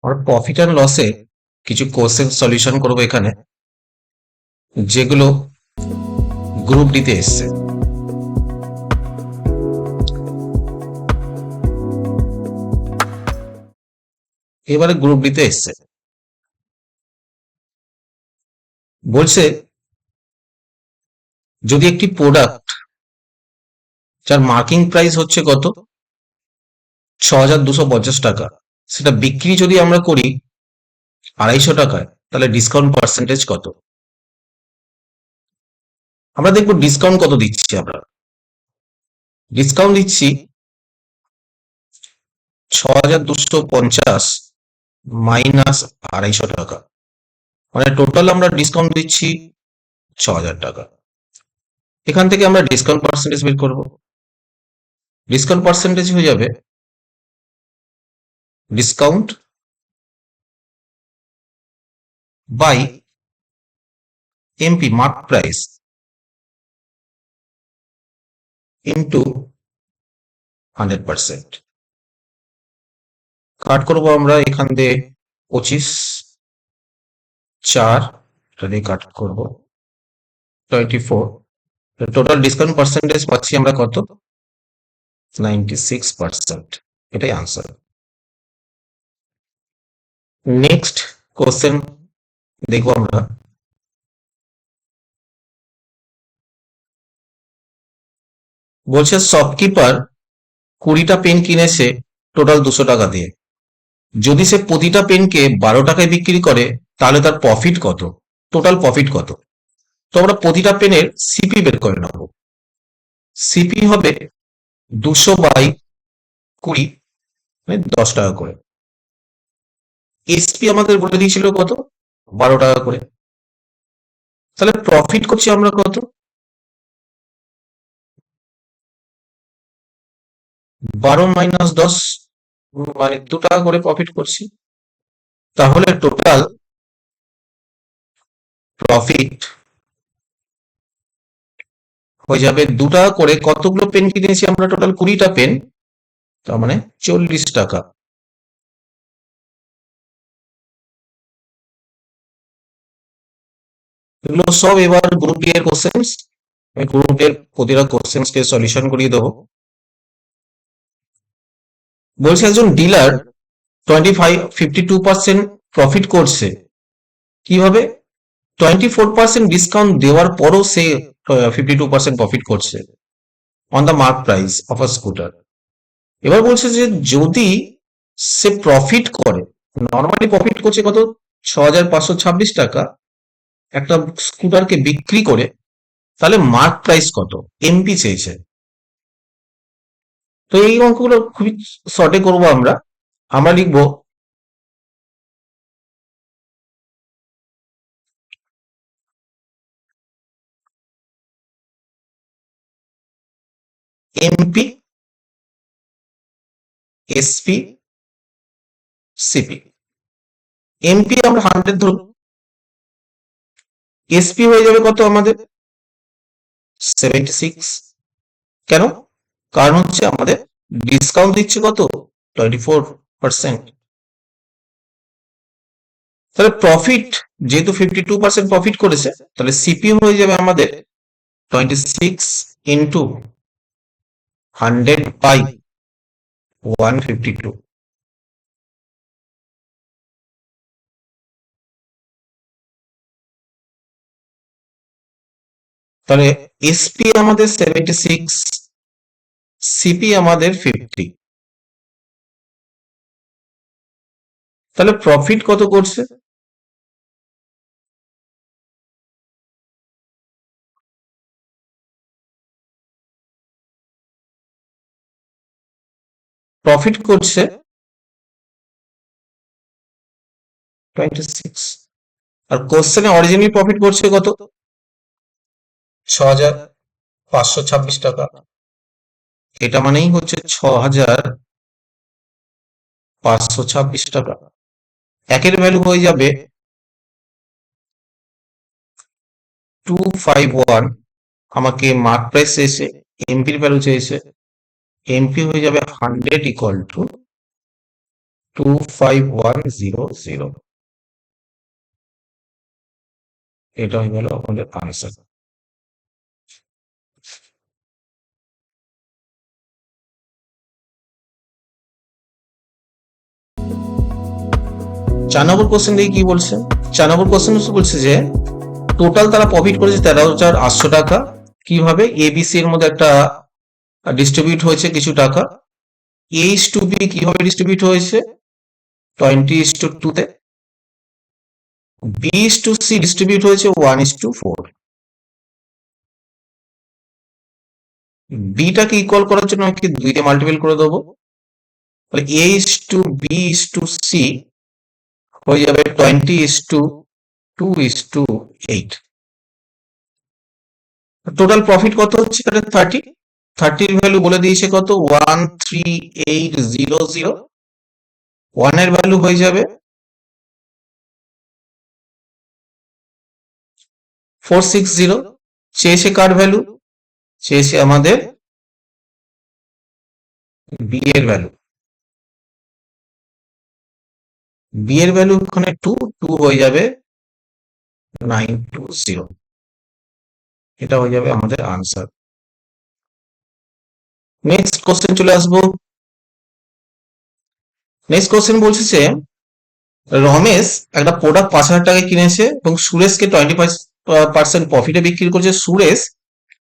আমরা profit and লসে কিছু কোশ্চেন সলিউশন করব এখানে, যেগুলো গ্রুপ ডিতে এসছে। এবারে গ্রুপ ডিতে এসছে, বলছে যদি একটি প্রোডাক্ট যার মার্কিং প্রাইস হচ্ছে কত ৬,২৫০ টাকা, সেটা বিক্রি যদি আমরা করি ২৫০ টাকায়, তাহলে ডিসকাউন্ট পার্সেন্টেজ কত? আমরা দেখবো ডিসকাউন্ট কত দিচ্ছি। আমরা ডিসকাউন্ট দিচ্ছি ৬,২৫০ মাইনাস ২৫০ টাকা, মানে টোটাল আমরা ডিসকাউন্ট দিচ্ছি ৬,০০০ টাকা। এখান থেকে আমরা ডিসকাউন্ট পার্সেন্টেজ বের করব। ডিসকাউন্ট পার্সেন্টেজ হয়ে যাবে discount by MP mark price into 100%। Cut করবো আমরা এখান দিয়ে 25, 4 এটা দিয়ে কাট করবো 24। টোটাল ডিসকাউন্ট পার্সেন্টেজ পাচ্ছি আমরা কত 96%। এটাই আনসার। নেক্সট কোশ্চেন দেখবো আমরা। বলছে শপকিপার 20টা পেন কিনেছে টোটাল 200 টাকা দিয়ে। যদি সে প্রতিটা পেনকে 12 টাকায় বিক্রি করে, তাহলে তার প্রফিট কত, টোটাল প্রফিট কত? তো আমরা প্রতিটা পেনের সিপি বের করে নেব। সিপি হবে 200/20, মানে 10 টাকা করে। এসপি আমাদের বলে দিয়েছিল কত 12 টাকা করে। তাহলে প্রফিট করছি আমরা কত 12 মাইনাস 10, মানে 2 টাকা করে প্রফিট করছি। তাহলে টোটাল প্রফিট হয়ে যাবে 2 টাকা করে। কতগুলো পেন কিনেছি আমরা টোটাল 20টা পেন, তার মানে 40 টাকা। এগুলো সব এবার গ্রুপ ডি এর কোশ্চেন্স। আমি গ্রুপ ডি এর প্রতিটা কোশ্চেন্স কে সলিউশন করিয়ে দেবো। বলছে একজন ডিলার 52% প্রফিট করছে, কিভাবে 24% ডিসকাউন্ট দেওয়ার পরও সে 52% প্রফিট করছে on the mark price of a scooter. এবার বলছে যে যদি সে প্রফিট করে, নর্মালি প্রফিট করছে কত 6,526 টাকা একটা স্কুটারকে বিক্রি করে, তাহলে মার্ক প্রাইস কত এমপি চেয়েছে। তো এই অঙ্কগুলো খুবই শর্টে করবো আমরা। আমরা লিখবো এমপি, এসপি, সিপি। এমপি আমরা 100 ধরব, এসপি হয়ে যাবে কত আমাদের 76। কেন? কারণ হচ্ছে আমাদের ডিসকাউন্ট দিচ্ছে কত 24%। তাহলে প্রফিট যেহেতু 52% প্রফিট করেছে, তাহলে সিপি হয়ে যাবে আমাদের 26 ইন্টু 100/152। তাহলে এসপি আমাদের 76, সিপি আমাদের 50। তাহলে প্রফিট কত করছে প্রফিট করছে 26। আর কোশ্চেনে অরিজিনালি প্রফিট করছে কত 6,526 টাকা। এটা মানেই হচ্ছে 6,526 টাকা। একের ভ্যালু হয়ে যাবে 251। আমাকে মার্ক প্রাইস চেয়েছে, এমপির ভ্যালু চেয়েছে। এমপি হয়ে যাবে 100 ইকুয়াল টু 25100, এটা হয়ে গেল আমাদের আনসার। চার নম্বর কোশ্চেন দিয়ে কি বলছে? 4 নম্বর কোশ্চেন বলছে যে টোটাল তারা প্রফিট করেছে 13,800 টাকা। কিভাবে? এবিসি এর মধ্যে একটা ডিস্ট্রিবিউট হয়েছে কিছু টাকা, এইচ টু বি কিভাবে ডিস্ট্রিবিউট হয়েছে 20:2 তে, B/C ডিস্ট্রিবিউট হয়েছে 1:4। বিটাকে ইকুয়াল করার জন্য আমি 2 দিয়ে মাল্টিপ্লাই করে দেবো, তাহলে A/B/C হয়ে যাবে 20:2:8। টোটাল প্রফিট কত হচ্ছে এখানে 30। 30 ভ্যালু বলে দিয়েছে কত, 13800। 1 এর ভ্যালু হয়ে যাবে 460। চেয়েছে কার ভ্যালু? চেয়েছে আমাদের বি এর ভ্যালু। বি এর ভ্যালু ওখানে 2 হয়ে যাবে 920। এটা হয়ে যাবে আমাদের আনসার। নেক্সট কোশ্চেন চলে আসবো। নেক্সট কোশ্চেন বলছে যে রমেশ একটা প্রোডাক্ট 5,000 টাকায় কিনেছে এবং সুরেশকে 25% প্রফিটে বিক্রি করছে। সুরেশ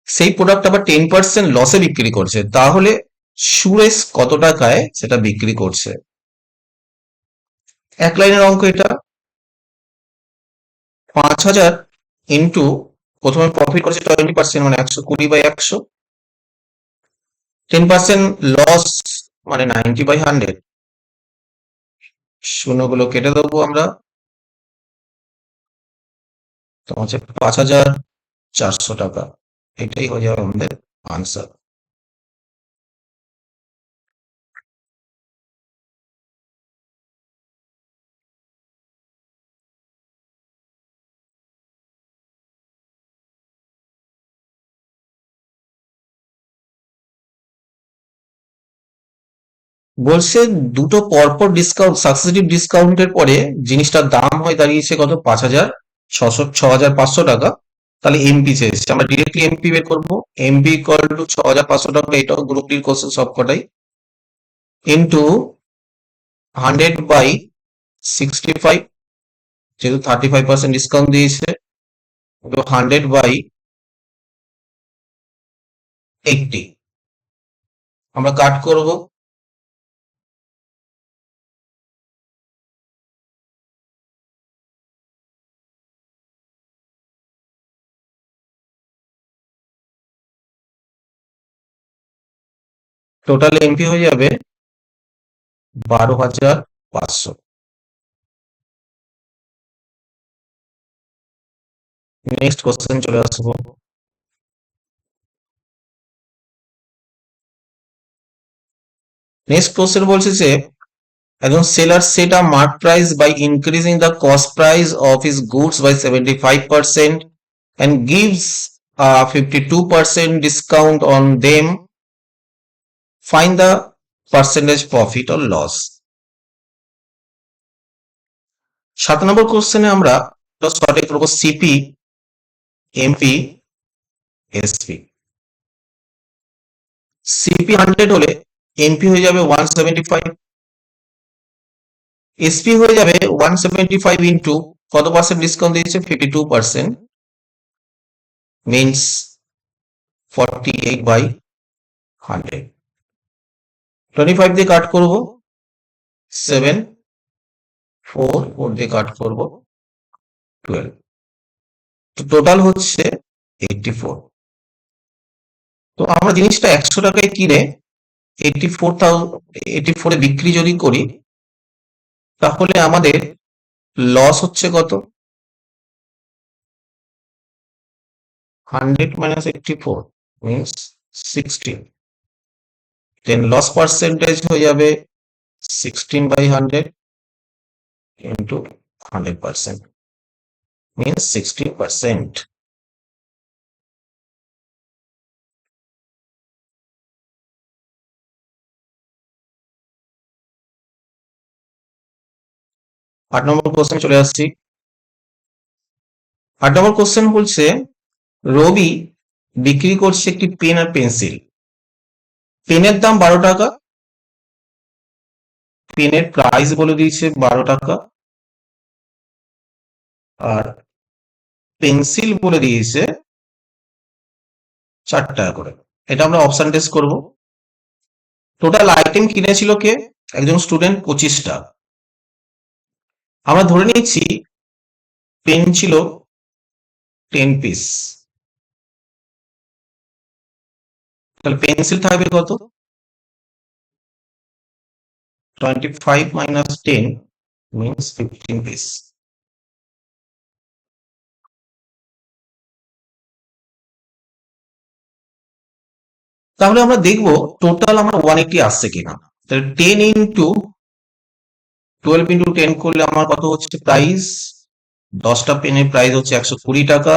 সেই প্রোডাক্ট আবার 10% লসে বিক্রি করছে, তাহলে সুরেশ কত টাকায় সেটা বিক্রি করছে? এক লাইনের অঙ্ক এটা। 5,000 ইন্টু, প্রথমে প্রফিট করেছে 20% মানে 120/100, 10% লস মানে 90/100। শূন্যগুলো কেটে দেবো আমরা, তো হচ্ছে 5,400 টাকা। এটাই হয়ে যাবে আমাদের আনসার। বলছে দুটো পরপর ডিসকাউন্ট, সাকসেসিভ ডিসকাউন্টের পরে জিনিসটার দাম হয় দাঁড়িয়েছে কত, 6,500 টাকা। তাহলে এমপি চেয়েছে, আমরা ডিরেক্টলি এমপি বের করবো। এমপি ইকুয়াল টু 6,500 টাকা, এটাও গ্রুপ ডির কোশ্চেন সব কটাই, ইন্টু 100/65, যেহেতু 35% ডিসকাউন্ট দিয়েছে, 100/80 আমরা কাট করব। টোটাল এমপি হয়ে যাবে 12,500। নেক্সট কোশ্চেন চলে আসবো। নেক্সট কোশ্চেন বলছে যে একজন seller set a mark price by increasing the cost price of his goods by 75% and gives a 52% discount on them. Find the percentage profit or loss. 7 নম্বর কোশ্চেনে আমরা সঠিক করবো সিপি, এমপি, এসপি। সিপি 100 হলে MP হয়ে যাবে 175, SP হয়ে যাবে 175 into কত পার্সেন্ট ডিসকাউন্ট দিয়েছে, 52%, মিনস 48/100। 25 দিয়ে কাট করব 7, 4 দিয়ে কাট করব 12, তো টোটাল হচ্ছে 84। তো আমরা জিনিসটা 100 টাকায় কিনে 84 বিক্রি যদি করি, তাহলে আমাদের লস হচ্ছে কত, 100 minus 84 means 16, then loss percentage হয়ে যাবে 16/100 into 100% means 60%। 8 নম্বর কোশ্চেন চলে আসছি। 8 নম্বর কোশ্চেন বলছে রবি বিক্রি করছে একটি পেন আর পেন্সিল। পেনের দাম 12 টাকা, পেনের প্রাইস বলে দিয়েছে 12 টাকা, আর পেন্সিল বলে দিয়েছে 4 টাকা করে। এটা আমরা অপশন টেস্ট করব। টোটাল আইটেম কিনেছিল কে? একজন স্টুডেন্ট 25টা। আমরা ধরে নিচ্ছি পেন ছিল 10 পিস, তাহলে পেন্সিল থাকবে কত? 25 minus 10 means 15 piece. তাহলে আমরা দেখব টোটাল আমার 180 আসছে কিনা। তাহলে 10 ইন্টু 12 ইন্টু 10 করলে আমার কত হচ্ছে প্রাইস? 10টা পেনের প্রাইস হচ্ছে 120 টাকা।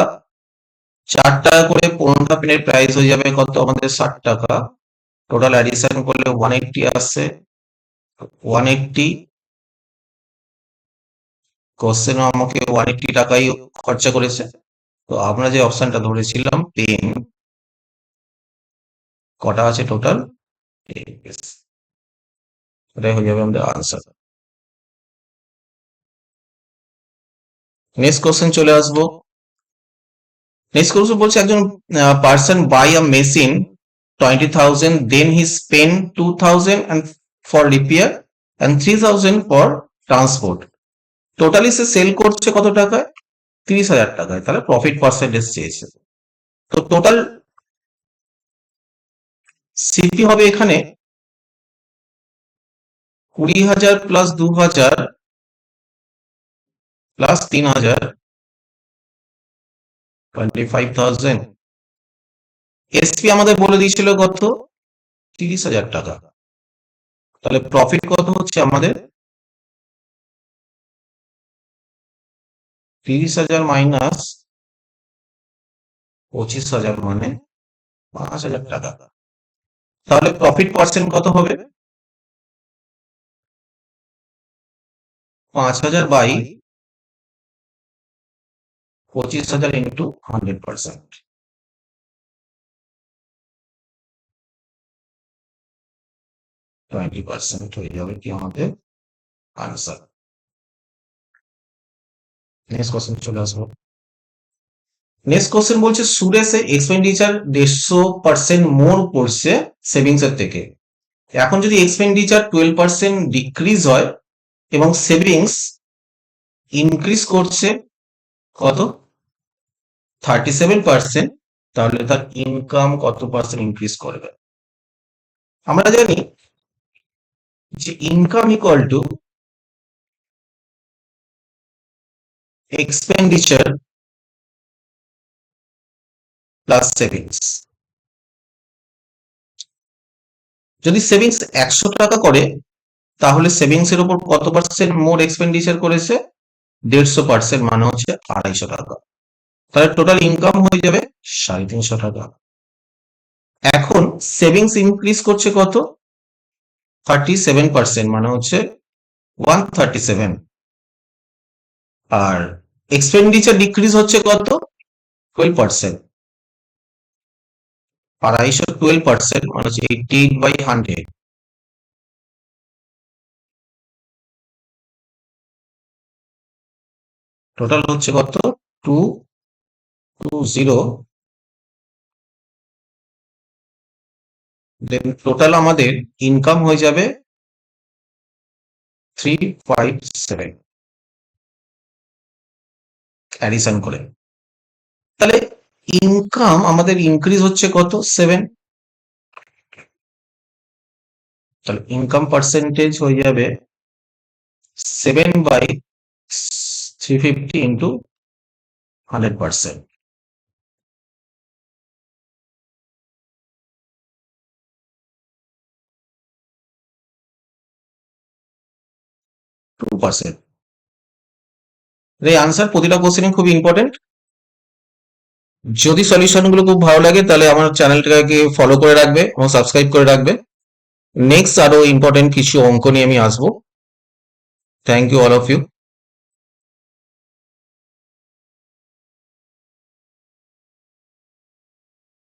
4 টাকা করে 15টা পেনের প্রাইস হয়ে যাবে কত আমাদের? 60 টাকা। টোটাল অ্যাডিশন করলে 180 আসছে। 180 কোশ্চেন আমাকে 180 টাকাই খরচা করেছে। তো আমরা যে অপশনটা ধরেছিলাম পেন, কটা আছে টোটাল? 10 পিস। এটাই হয়ে যাবে আমাদের আনসার। নেক্সট কোশ্চেন চলে আসবো। নেক্সট কোশ্চেন বলছে একজন person buy a machine 20,000, then he spend 2,000 and for repair and 3,000 for transport. Totally সে সেল করছে কত টাকায়? 30,000 টাকায়। তাহলে প্রফিট পার্সেন্টেজ চেয়েছে। তো টোটাল সিপি হবে এখানে 20,000 প্লাস 2,000 প্লাস 3,000, 25,000। এসপি আমাদের বলে দিয়েছিল কত? 30,000 টাকা। তাহলে প্রফিট কত হচ্ছে আমাদের? 30,000 মাইনাস 25,000 মানে 5,000 টাকা। তাহলে প্রফিট পার্সেন্ট কত হবে? 5,000 বাই 25,000 ইন্টু 100%, 20% হয়ে যাবে কি আমাদের আনসার। নেক্সট কোশ্চেন চলে আসবো। নেক্সট কোশ্চেন বলছে সুরেশে এক্সপেন্ডিচার 150% মোর করছে সেভিংস এর থেকে। এখন যদি এক্সপেন্ডিচার 12% ডিক্রিজ হয় এবং সেভিংস ইনক্রিজ করছে কত? 37%, তাহলে তার ইনকাম কত পার্সেন্ট ইনক্রিজ করবে? আমরা জানি যে income equal to expenditure plus savings. যদি সেভিংস 100 টাকা করে তাহলে সেভিংস এর উপর কত পার্সেন্ট মোর এক্সপেন্ডিচার করেছে? 150%, মানে হচ্ছে 250 টাকা। তাহলে টোটাল ইনকাম হয়ে যাবে 350 টাকা। এখন সেভিংস ইনক্রিজ করছে কত? 37%, মানে হচ্ছে 137। আর এক্সপেন্ডিচার ডিক্রিজ হচ্ছে কত? 12%। 250 12% মানে হচ্ছে 88/100। টোটাল হচ্ছে কত? 220। দেন টোটাল আমাদের ইনকাম হয়ে যাবে 357 অ্যাডিশন করে। তাহলে ইনকাম আমাদের ইনক্রিজ হচ্ছে কত? 7। তাহলে ইনকাম পার্সেন্টেজ হয়ে যাবে 7/350 ইন্টু 100%, 2%। এই আনসার প্রতিটা কোশ্চেন খুব ইম্পর্টেন্ট। যদি সলিউশন গুলো খুব ভালো লাগে তাহলে আমার চ্যানেলটাকে ফলো করে রাখবে এবং সাবস্ক্রাইব করে রাখবে। নেক্সট আরো ইম্পর্টেন্ট কিছু অঙ্ক নিয়ে আমি আসবো। Thank you all of you.